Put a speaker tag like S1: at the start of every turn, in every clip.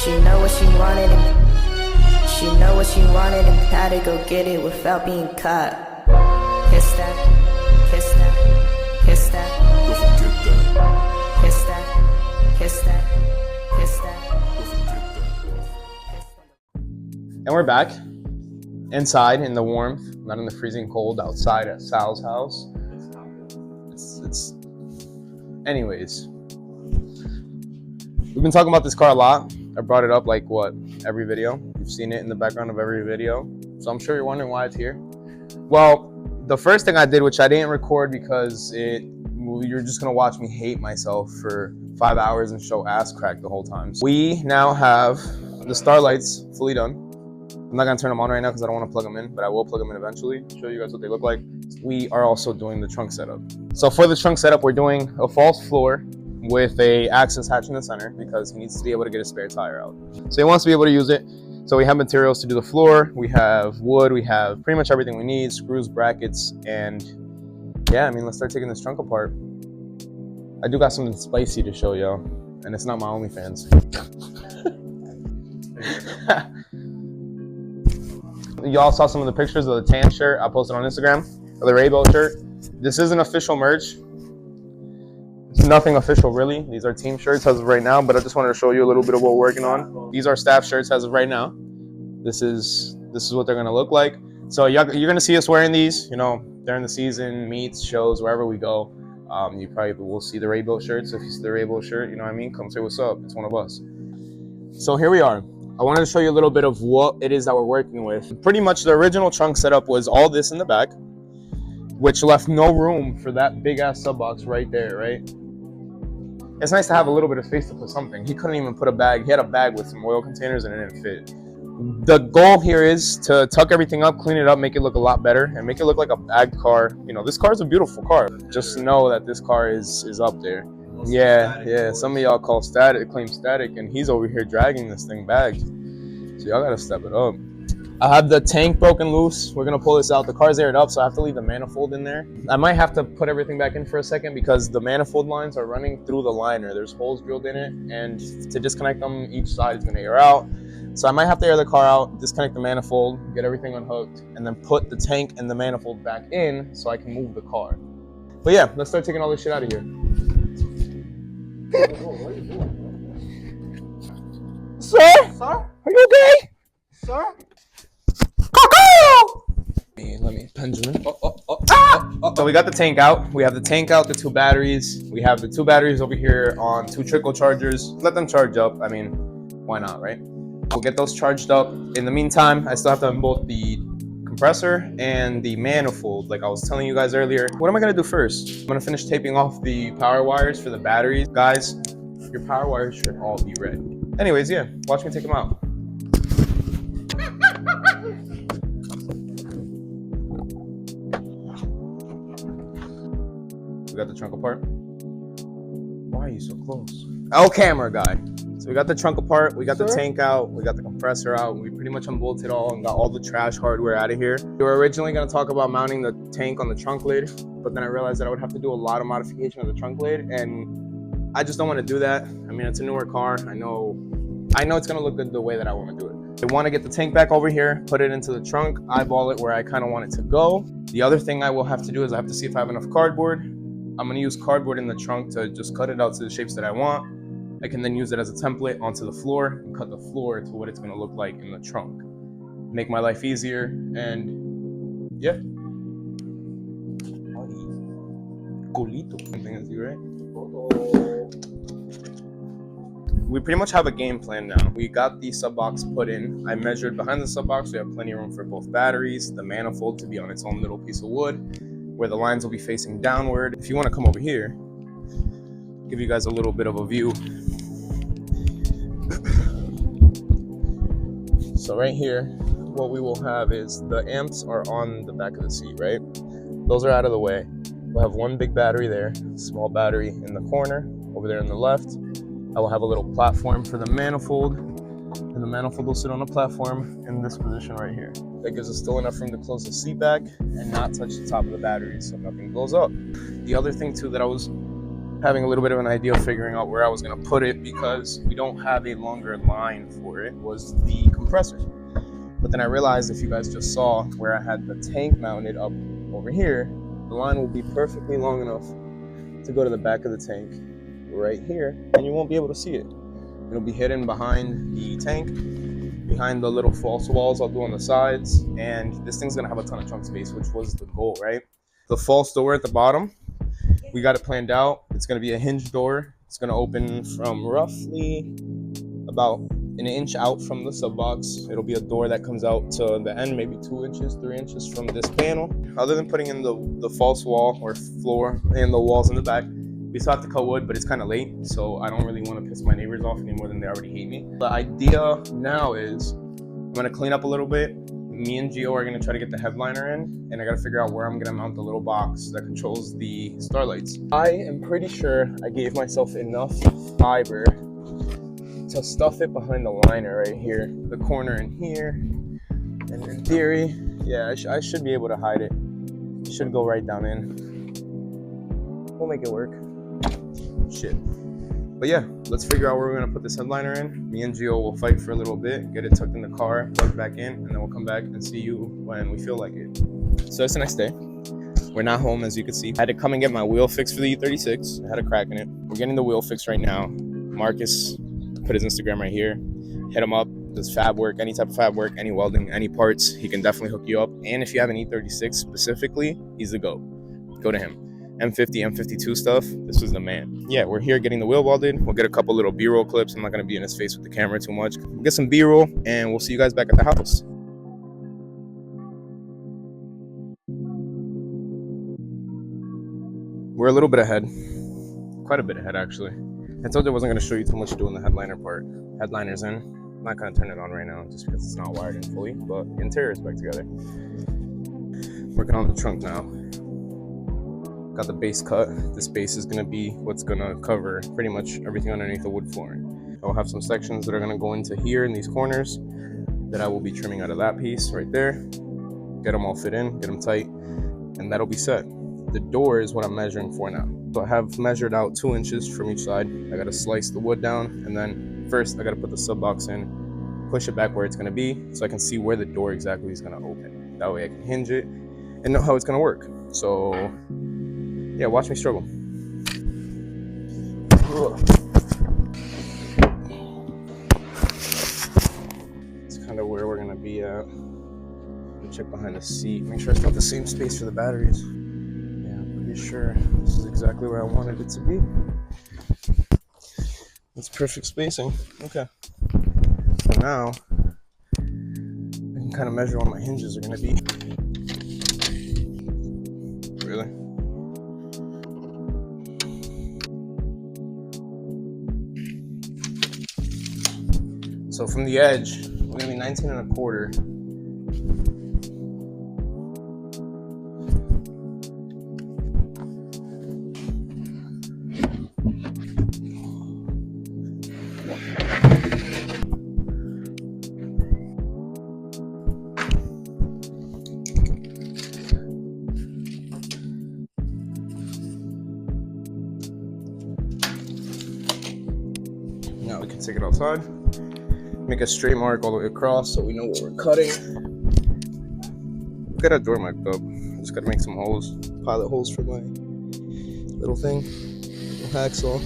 S1: She know what she wanted and she know what she wanted and had to go get it without being caught. Kiss that, kiss that, kiss that.
S2: Don't forget that.
S1: Kiss that, kiss that, kiss that.
S2: Don't forget that.
S3: And we're back inside in the warmth, not in the freezing cold outside at Sal's house. Anyways, we've been talking about this car a lot. I brought it up like every video. You've seen it in the background of every video. So I'm sure you're wondering why it's here. Well, the first thing I did, which I didn't record because you're just gonna watch me hate myself for 5 hours and show ass crack the whole time. So we now have the Starlights fully done. I'm not gonna turn them on right now because I don't want to plug them in, but I will plug them in eventually, show you guys what they look like. We are also doing the trunk setup. So for the trunk setup, we're doing a false floor with a access hatch in the center because he needs to be able to get a spare tire out. So he wants to be able to use it. So we have materials to do the floor, we have wood, we have pretty much everything we need, screws, brackets, and yeah, I mean, let's start taking this trunk apart. I do got something spicy to show y'all, and it's not my OnlyFans. Y'all saw some of the pictures of the tan shirt I posted on Instagram, of the Rainbow shirt. This isn't official merch. It's nothing official really. These are team shirts as of right now, but I just wanted to show you a little bit of what we're working on. These are staff shirts as of right now. This is what they're gonna look like. So you're gonna see us wearing these, you know, during the season, meets, shows, wherever we go. You probably will see the Rainbow shirts. If you see the Rainbow shirt, you know what I mean? Come say what's up. It's one of us. So here we are. I wanted to show you a little bit of what it is that we're working with. Pretty much the original trunk setup was all this in the back, which left no room for that big ass sub box right there, right? It's nice to have a little bit of space to put something. He couldn't even put a bag. He had a bag with some oil containers and it didn't fit. The goal here is to tuck everything up, clean it up, make it look a lot better, and make it look like a bagged car. You know, this car is a beautiful car. Just know that this car is up there. Yeah. Some of y'all claim static, and he's over here dragging this thing bagged. So y'all gotta step it up. I have the tank broken loose. We're gonna pull this out. The car's aired up, so I have to leave the manifold in there. I might have to put everything back in for a second because the manifold lines are running through the liner. There's holes drilled in it, and to disconnect them, each side is gonna air out. So I might have to air the car out, disconnect the manifold, get everything unhooked, and then put the tank and the manifold back in so I can move the car. But yeah, let's start taking all this shit out of here. Sir? Sir? Are you okay? Sir? Let me Benjamin. So we got the tank out. We have the tank out, the 2 batteries. We have the 2 batteries over here on 2 trickle chargers. Let them charge up. I mean, why not, right? We'll get those charged up. In the meantime, I still have to unbolt the compressor and the manifold, like I was telling you guys earlier. What am I gonna do first? I'm gonna finish taping off the power wires for the batteries. Guys, your power wires should all be ready. Anyways, yeah, watch me take them out. We got the trunk apart. Why are you so close? Oh, camera guy. So we got the trunk apart, we got the tank out, we got the compressor out, we pretty much unbolted all and got all the trash hardware out of here. We were originally gonna talk about mounting the tank on the trunk lid, but then I realized that I would have to do a lot of modification of the trunk lid, and I just don't wanna do that. I mean, it's a newer car. I know it's gonna look good the way that I wanna do it. I wanna get the tank back over here, put it into the trunk, eyeball it where I kinda want it to go. The other thing I will have to do is I have to see if I have enough cardboard. I'm gonna use cardboard in the trunk to just cut it out to the shapes that I want. I can then use it as a template onto the floor and cut the floor to what it's gonna look like in the trunk. Make my life easier, and yeah. Something is you, right? We pretty much have a game plan now. We got the sub box put in. I measured behind the sub box. We have plenty of room for both batteries, the manifold to be on its own little piece of wood, where the lines will be facing downward. If you wanna come over here, give you guys a little bit of a view. So right here, what we will have is the amps are on the back of the seat, right? Those are out of the way. We'll have 1 big battery there, small battery in the corner, over there on the left. I will have a little platform for the manifold, and the manifold will sit on a platform in this position right here. That gives us still enough room to close the seat back and not touch the top of the battery so nothing blows up. The other thing too that I was having a little bit of an idea of figuring out where I was gonna put it because we don't have a longer line for it, was the compressor. But then I realized, if you guys just saw where I had the tank mounted up over here, the line will be perfectly long enough to go to the back of the tank right here, and you won't be able to see it. It'll be hidden behind the tank, behind the little false walls I'll do on the sides, and this thing's gonna have a ton of trunk space, which was the goal, right? The false door at the bottom, we got it planned out. It's gonna be a hinge door. It's gonna open from roughly about an inch out from the sub box. It'll be a door that comes out to the end, maybe 2 inches, 3 inches from this panel. Other than putting in the false wall or floor and the walls in the back, we still have to cut wood, but it's kind of late, so I don't really want to piss my neighbors off any more than they already hate me. The idea now is I'm gonna clean up a little bit. Me and Gio are gonna try to get the headliner in, and I gotta figure out where I'm gonna mount the little box that controls the Starlights. I am pretty sure I gave myself enough fiber to stuff it behind the liner right here, the corner in here, and in theory, yeah, I should be able to hide it. It should go right down in. We'll make it work. Shit. But yeah, let's figure out where we're gonna put this headliner in. Me and Gio will fight for a little bit, get it tucked in the car, plug it back in, and then we'll come back and see you when we feel like it. So it's the next day. We're not home, as you can see. I had to come and get my wheel fixed for the E36. I had a crack in it. We're getting the wheel fixed right now. Marcus put his Instagram right here. Hit him up. Does fab work, any type of fab work, any welding, any parts. He can definitely hook you up. And if you have an E36 specifically, he's the GOAT. Go to him. M50, M52 stuff, this was the man. Yeah, we're here getting the wheel welded. We'll get a couple little B-roll clips. I'm not gonna be in his face with the camera too much. We'll get some B-roll, and we'll see you guys back at the house. We're a little bit ahead. Quite a bit ahead, actually. I told you I wasn't gonna show you too much doing the headliner part. Headliner's in. I'm not gonna turn it on right now, just because it's not wired in fully, but the interior is back together. Working on the trunk now. Got the base cut. This base is gonna be what's gonna cover pretty much everything underneath the wood flooring. I'll have some sections that are gonna go into here in these corners that I will be trimming out of that piece right there. Get them all fit in, get them tight, and that'll be set. The door is what I'm measuring for now. So I have measured out 2 inches from each side. I gotta slice the wood down, and then first I gotta put the sub box in, push it back where it's gonna be, so I can see where the door exactly is gonna open. That way I can hinge it and know how it's gonna work. So yeah, watch me struggle. It's kind of where we're gonna be at. Check behind the seat, make sure it's got the same space for the batteries. Yeah, I'm pretty sure this is exactly where I wanted it to be. It's perfect spacing. Okay. So now I can kind of measure where my hinges are gonna be. Really? So from the edge, we're gonna be 19 1/4. Now we can take it outside. Make a straight mark all the way across so we know what we're cutting. We've got our door marked up. Just gotta make some holes, pilot holes for my little thing, little hacksaw.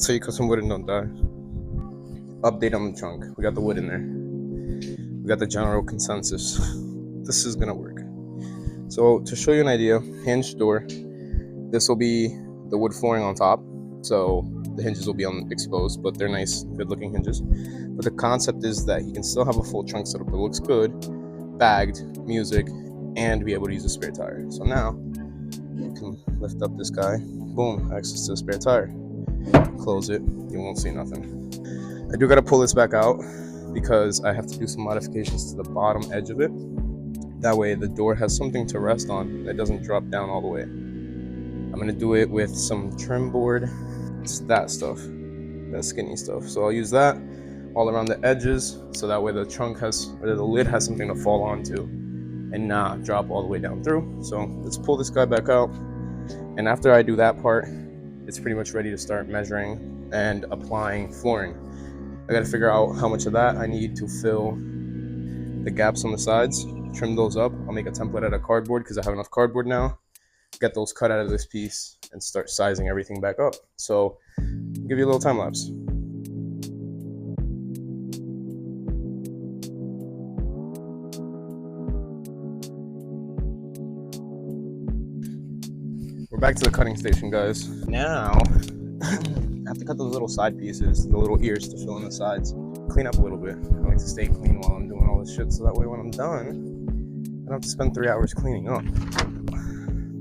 S3: So you cut some wood and don't die. Update on the trunk. We got the wood in there. We got the general consensus. This is gonna work. So to show you an idea, hinge door. This will be the wood flooring on top. So the hinges will be exposed, but they're nice, good looking hinges. But the concept is that you can still have a full trunk setup that looks good, bagged, music, and be able to use a spare tire. So now you can lift up this guy, boom, access to the spare tire. Close it, you won't see nothing. I do gotta pull this back out because I have to do some modifications to the bottom edge of it. That way the door has something to rest on that doesn't drop down all the way. I'm gonna do it with some trim board. It's that stuff, that skinny stuff. So I'll use that all around the edges so that way the trunk has, or the lid has something to fall onto and not drop all the way down through. So let's pull this guy back out. And after I do that part, it's pretty much ready to start measuring and applying flooring. I gotta figure out how much of that I need to fill the gaps on the sides, trim those up. I'll make a template out of cardboard because I have enough cardboard now. Get those cut out of this piece and start sizing everything back up. So I'll give you a little time lapse. We're back to the cutting station, guys. Now, I have to cut those little side pieces, the little ears to fill in the sides. Clean up a little bit. I like to stay clean while I'm doing all this shit so that way when I'm done, I don't have to spend 3 hours cleaning up.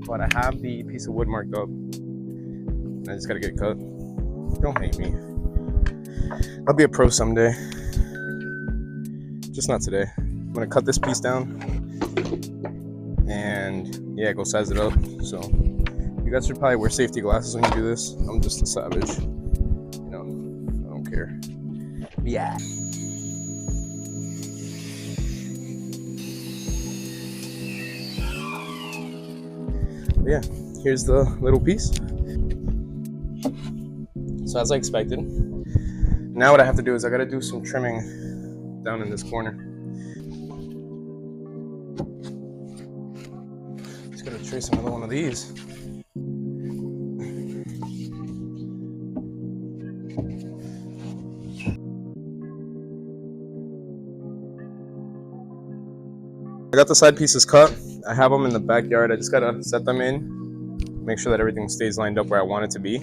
S3: But I have the piece of wood marked up. I just gotta get cut. Don't hate me. I'll be a pro someday. Just not today. I'm gonna cut this piece down and yeah, go size it up. So you guys should probably wear safety glasses when you do this. I'm just a savage. You know, I don't care. Yeah. But yeah, here's the little piece. So as I expected, now what I have to do is I gotta do some trimming down in this corner. Just gotta trace another one of these. I got the side pieces cut. I have them in the backyard. I just gotta set them in, make sure that everything stays lined up where I want it to be.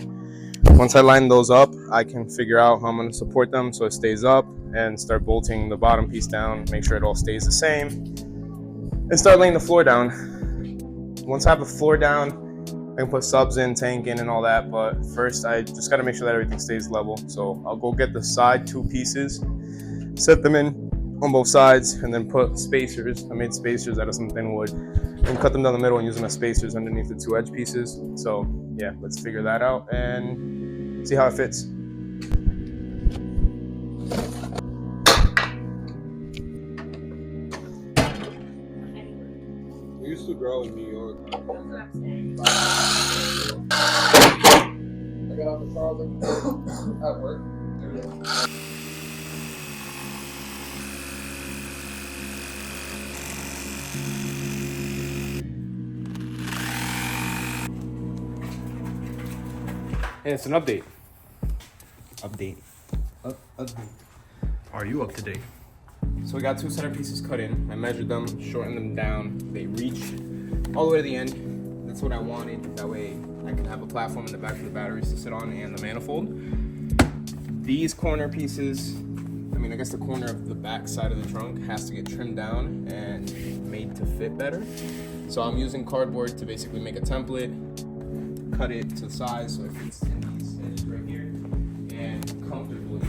S3: Once I line those up, I can figure out how I'm gonna support them so it stays up and start bolting the bottom piece down, make sure it all stays the same, and start laying the floor down. Once I have the floor down, I can put subs in, tank in, and all that, but first I just gotta make sure that everything stays level. So I'll go get the side two pieces, set them in on both sides, and then put spacers. I made spacers out of some thin wood and cut them down the middle and use them as spacers underneath the two edge pieces. So yeah, let's figure that out and see how it fits.
S2: We used to grow in New York. I got off the car at work.
S3: And it's an update.
S4: Update.
S3: Are you up to date? So we got two center pieces cut in. I measured them, shortened them down. They reach all the way to the end. That's what I wanted. That way I can have a platform in the back for the batteries to sit on and the manifold. These corner pieces, I guess the corner of the back side of the trunk has to get trimmed down and made to fit better. So I'm using cardboard to basically make a template, cut it to size so it fits in these edges right here and comfortably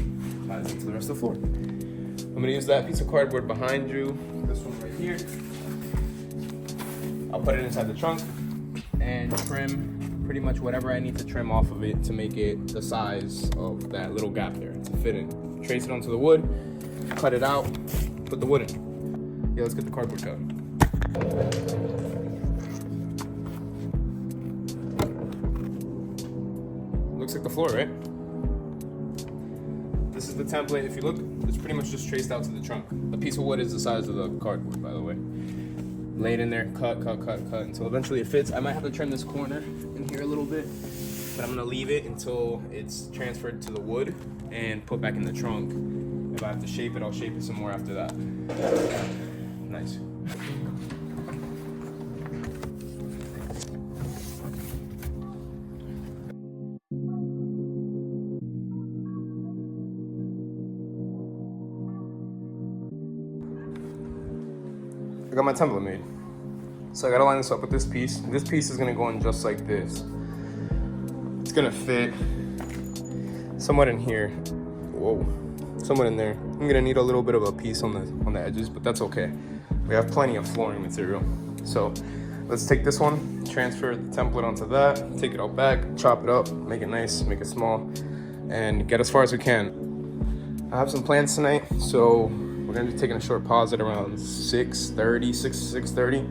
S3: ties into the rest of the floor. I'm gonna use that piece of cardboard behind you, this one right here. I'll put it inside the trunk and trim pretty much whatever I need to trim off of it to make it the size of that little gap there to fit in. Trace it onto the wood, cut it out, put the wood in. Yeah, let's get the cardboard cut. Looks like the floor, right? This is the template. If you look, it's pretty much just traced out to the trunk. The piece of wood is the size of the cardboard, by the way. Lay it in there, cut until eventually it fits. I might have to trim this corner in here a little bit, but I'm gonna leave it until it's transferred to the wood and put back in the trunk. If I have to shape it, I'll shape it some more after that. Nice. I got my template made. So I gotta line this up with this piece. This piece is gonna go in just like this. It's gonna fit somewhat in here. Whoa. somewhat in there. I'm gonna need a little bit of a piece on the edges, but that's okay. We have plenty of flooring material. So let's take this one, transfer the template onto that, take it out back, chop it up, make it nice, make it small, and get as far as we can. I have some plans tonight, so we're gonna be taking a short pause at around 6:30.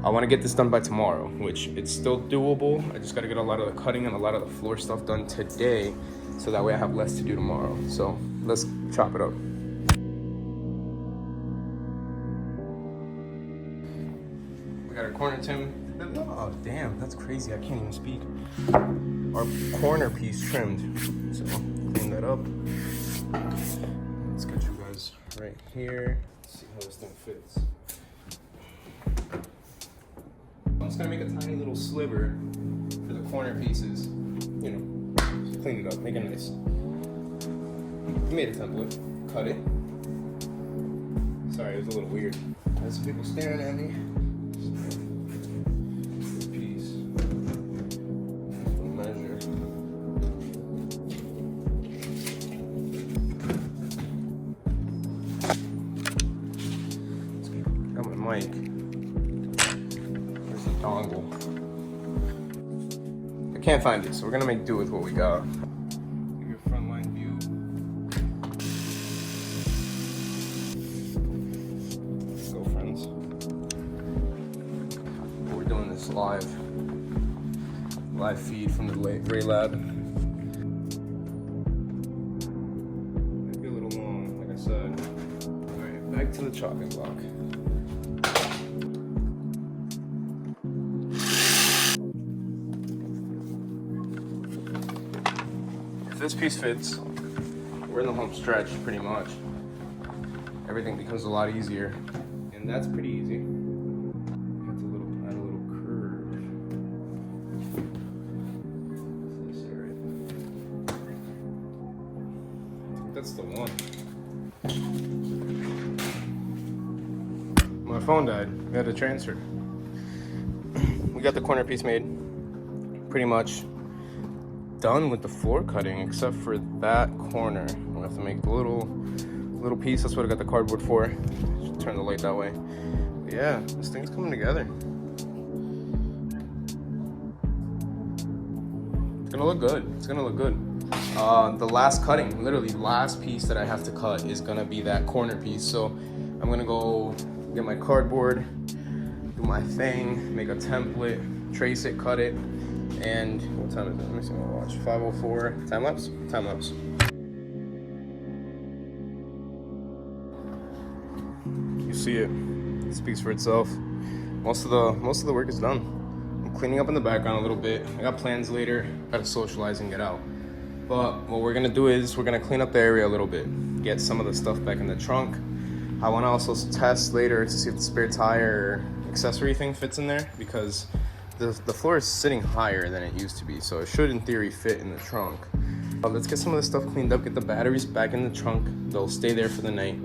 S3: I wanna get this done by tomorrow, which it's still doable. I just gotta get a lot of the cutting and a lot of the floor stuff done today, so that way I have less to do tomorrow. So let's chop it up. We got our corner trim. Oh damn, that's crazy, I can't even speak. Our corner piece trimmed. So clean that up. Let's get you guys right here. Let's see how this thing fits. I'm just gonna make a tiny little sliver for the corner pieces. You know, clean it up, make it nice. We made a template, cut it. Sorry, it was a little weird. There's some people staring at me. Piece. Measure. Got my mic. Where's the dongle? I can't find it, so we're gonna make do with what we got. Give you a frontline view. Let's go, friends. We're doing this live feed from the Ray Lab. Might be a little long, like I said. All right, back to the chopping block. This piece fits. We're in the home stretch pretty much. Everything becomes a lot easier, and that's pretty easy. Add a little curve. This area. I think that's the one. My phone died. We had to transfer. We got the corner piece made. Pretty much done with the floor cutting, except for that corner. We'll have to make the little piece. That's what I got the cardboard for. Should turn the light that way. But yeah, this thing's coming together. It's gonna look good. It's gonna look good. The last cutting, literally last piece that I have to cut is gonna be that corner piece. So I'm gonna go get my cardboard, do my thing, make a template, trace it, cut it. And what time is it? Let me see my watch. 5:04. Time lapse? Time lapse. You see it. It speaks for itself. Most of the work is done. I'm cleaning up in the background a little bit. I got plans later. Gotta socialize and get out. But what we're gonna do is we're gonna clean up the area a little bit. Get some of the stuff back in the trunk. I wanna also test later to see if the spare tire accessory thing fits in there, because the floor is sitting higher than it used to be, so it should in theory fit in the trunk. Let's get some of this stuff cleaned up, get the batteries back in the trunk. They'll stay there for the night.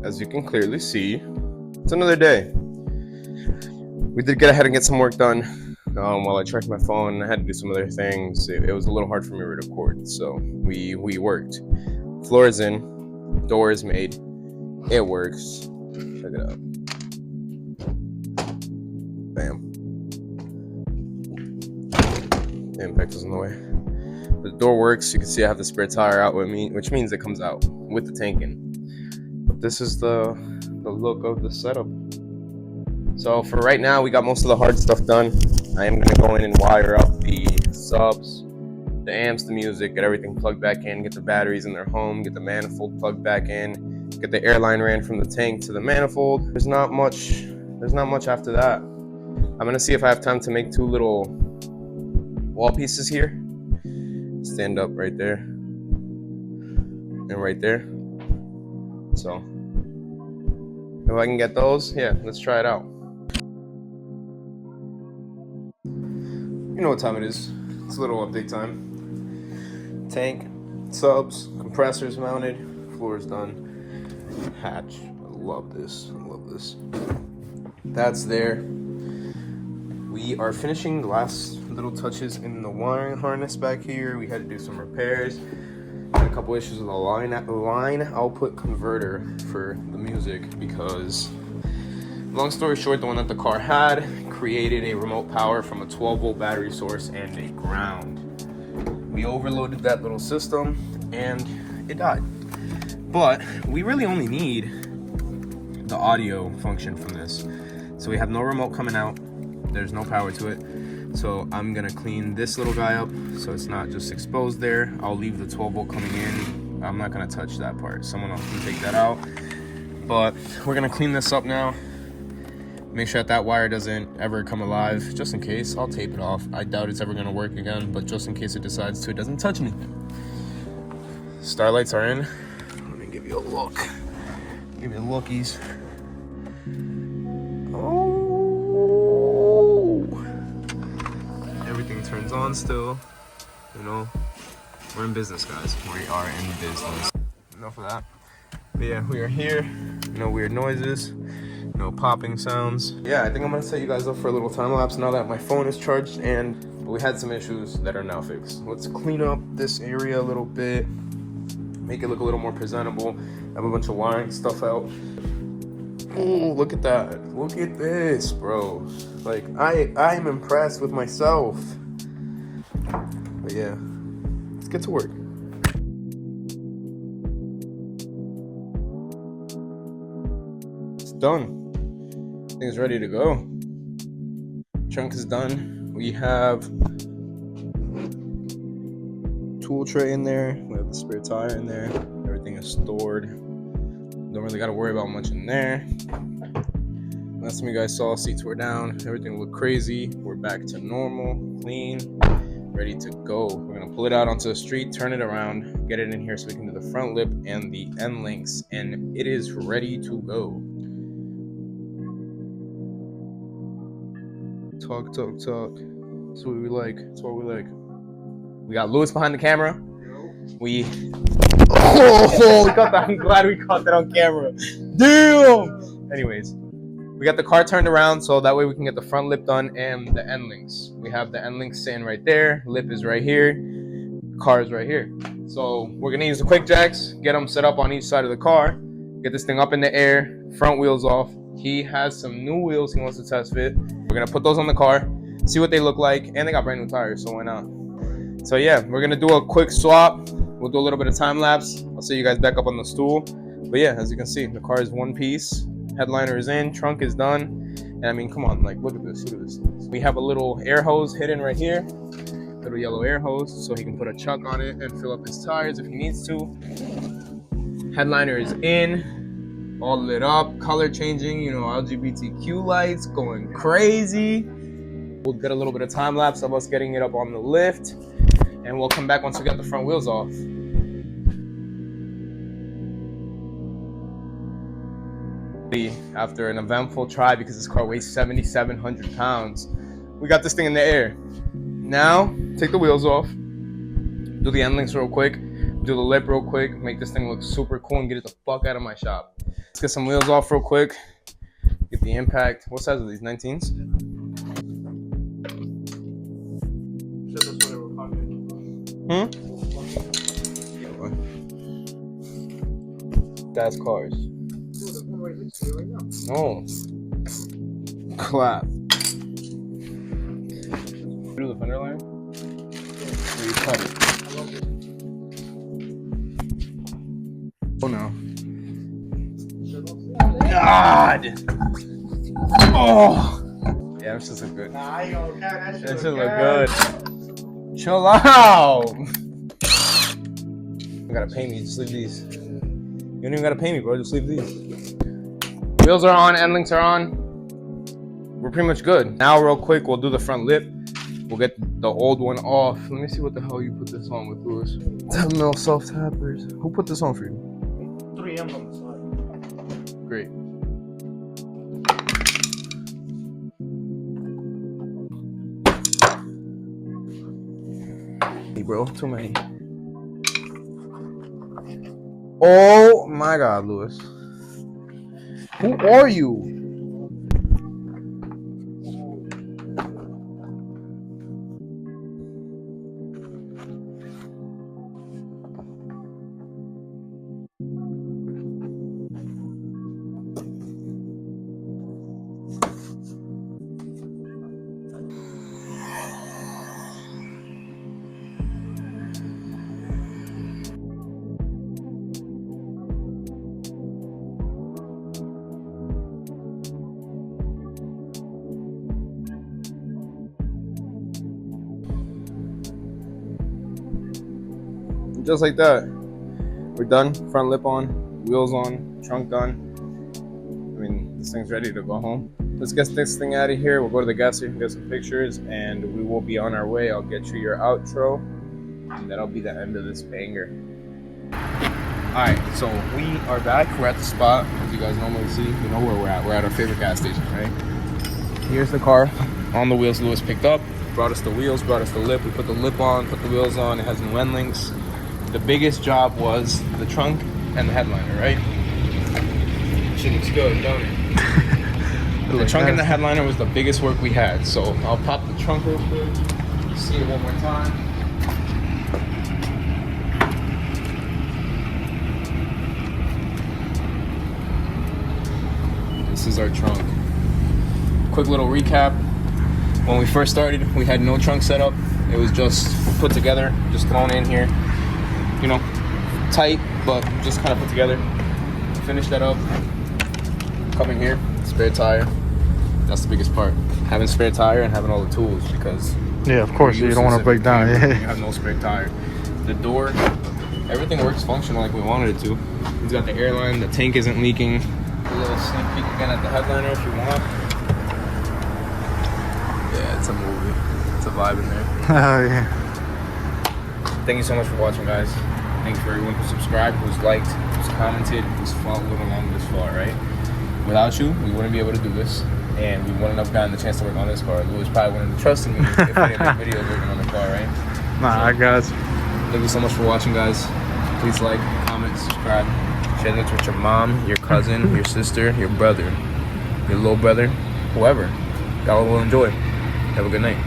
S3: As you can clearly see, it's another day. We did get ahead and get some work done. While I checked my phone, I had to do some other things. It was a little hard for me to record, so we worked. Floor is in, door is made, it works. Check it out. Bam. The impact was in the way. The door works. You can see I have the spare tire out with me, which means it comes out with the tank in. But this is the look of the setup. So for right now, we got most of the hard stuff done. I am gonna go in and wire up the subs, the amps, the music, get everything plugged back in, get the batteries in their home, get the manifold plugged back in, get the air line ran from the tank to the manifold. There's not much after that. I'm gonna see if I have time to make two little wall pieces here. Stand up right there and right there. So if I can get those, yeah, let's try it out. You know what time it is. It's a little update time. Tank, subs, compressors mounted, floor's done. Hatch, I love this, I love this. That's there. We are finishing the last little touches in the wiring harness back here. We had to do some repairs. Got a couple issues with the line output converter for the music because, long story short, the one that the car had created a remote power from a 12-volt battery source and a ground. We overloaded that little system and it died. But we really only need the audio function from this. So we have no remote coming out. There's no power to it. So I'm gonna clean this little guy up so it's not just exposed there. I'll leave the 12-volt coming in. I'm not gonna touch that part. Someone else can take that out. But we're gonna clean this up now. Make sure that wire doesn't ever come alive. Just in case, I'll tape it off. I doubt it's ever gonna work again, but just in case it decides to, it doesn't touch anything. Starlights are in. Let me give you a look. Give you the lookies. Oh! Everything turns on still. You know, we're in business, guys. We are in business. Enough of that. But yeah, we are here. No weird noises. No popping sounds. Yeah, I think I'm gonna set you guys up for a little time lapse now that my phone is charged and we had some issues that are now fixed. Let's clean up this area a little bit, make it look a little more presentable. Have a bunch of wiring stuff out. Oh, look at that. Look at this, bro. Like, I'm impressed with myself. But yeah, let's get to work. It's done. Thing's ready to go. Trunk is done. We have tool tray in there. We have the spare tire in there. Everything is stored. Don't really got to worry about much in there. Last time you guys saw, seats were down. Everything looked crazy. We're back to normal, clean, ready to go. We're gonna pull it out onto the street, turn it around, get it in here so we can do the front lip and the end links, and it is ready to go. Talk. That's what we like. That's what we like. We got Lewis behind the camera. We caught that. I'm glad we caught that on camera. Damn. Anyways, we got the car turned around so that way we can get the front lip done and the end links. We have the end links sitting right there. Lip is right here. Car is right here. So we're gonna use the quick jacks, get them set up on each side of the car, get this thing up in the air, front wheels off. He has some new wheels he wants to test fit. We're gonna put those on the car, see what they look like, and they got brand new tires, so why not? So yeah, we're gonna do a quick swap. We'll do a little bit of time lapse. I'll see you guys back up on the stool. But yeah, as you can see, the car is one piece. Headliner is in, trunk is done. And I mean, come on, like, look at this. We have a little air hose hidden right here. Little yellow air hose, so he can put a chuck on it and fill up his tires if he needs to. Headliner is in. All lit up, color changing, you know, LGBTQ lights going crazy. We'll get a little bit of time lapse of us getting it up on the lift, and we'll come back once we get the front wheels off. After an eventful try, because this car weighs 7,700 pounds, we got this thing in the air. Now, take the wheels off, do the end links real quick, do the lip real quick, make this thing look super cool and get it the fuck out of my shop. Let's get some wheels off real quick, get the impact. What size are these, 19s? That's cars. No. Clap. Do the fender line? Or you cut it? Oh no. God! Oh! Yeah, this should look good. This should look good. Chill out! You gotta pay me, just leave these. You don't even gotta pay me, bro, just leave these. Wheels are on, end links are on. We're pretty much good. Now, real quick, we'll do the front lip. We'll get the old one off. Let me see what the hell you put this on with, Lewis. 10 mil self tappers. Who put this on for you?
S2: 3M on the side.
S3: Great. Hey, bro, too many. Oh my God, Lewis. Who are you? just like that, we're done. Front lip on, wheels on, trunk done. I mean, this thing's ready to go home. Let's get this thing out of here. We'll go to the gas station, get some pictures, and we will be on our way. I'll get you your outro, and that'll be the end of this banger. Alright, so we are back. We're at the spot, as you guys normally see. You know where we're at. We're at our favorite gas station, right? Here's the car on the wheels Lewis picked up. Brought us the wheels, brought us the lip. We put the lip on, put the wheels on. It has new end links. The biggest job was the trunk and the headliner, right? Shit looks good, don't it? The trunk and the headliner was the biggest work we had. So I'll pop the trunk real quick. See it one more time. This is our trunk. Quick little recap. When we first started, we had no trunk setup. It was just put together, just thrown in here. You know, tight, but just kind of put together. Finish that up. Come in here, spare tire. That's the biggest part. Having spare tire and having all the tools, because
S5: Yeah, of course, you don't want to break down.
S3: You
S5: Yeah.
S3: have no spare tire. The door, everything works functional like we wanted it to. He's got the airline, the tank isn't leaking. A little sneak peek again at the headliner if you want. Yeah, it's a movie. It's a vibe in there.
S5: Oh, yeah.
S3: Thank you so much for watching, guys. Thanks for everyone who subscribed, who's liked, who's commented, who's followed along this far, right? Without you, we wouldn't be able to do this, and we wouldn't have gotten the chance to work on this car. Louis probably wouldn't have trusted me if we didn't make videos working on the car, right?
S5: Nah, I got you.
S3: Thank you so much for watching, guys. Please like, comment, subscribe. Share this with your mom, your cousin, your sister, your brother, your little brother, whoever. Y'all will enjoy. Have a good night.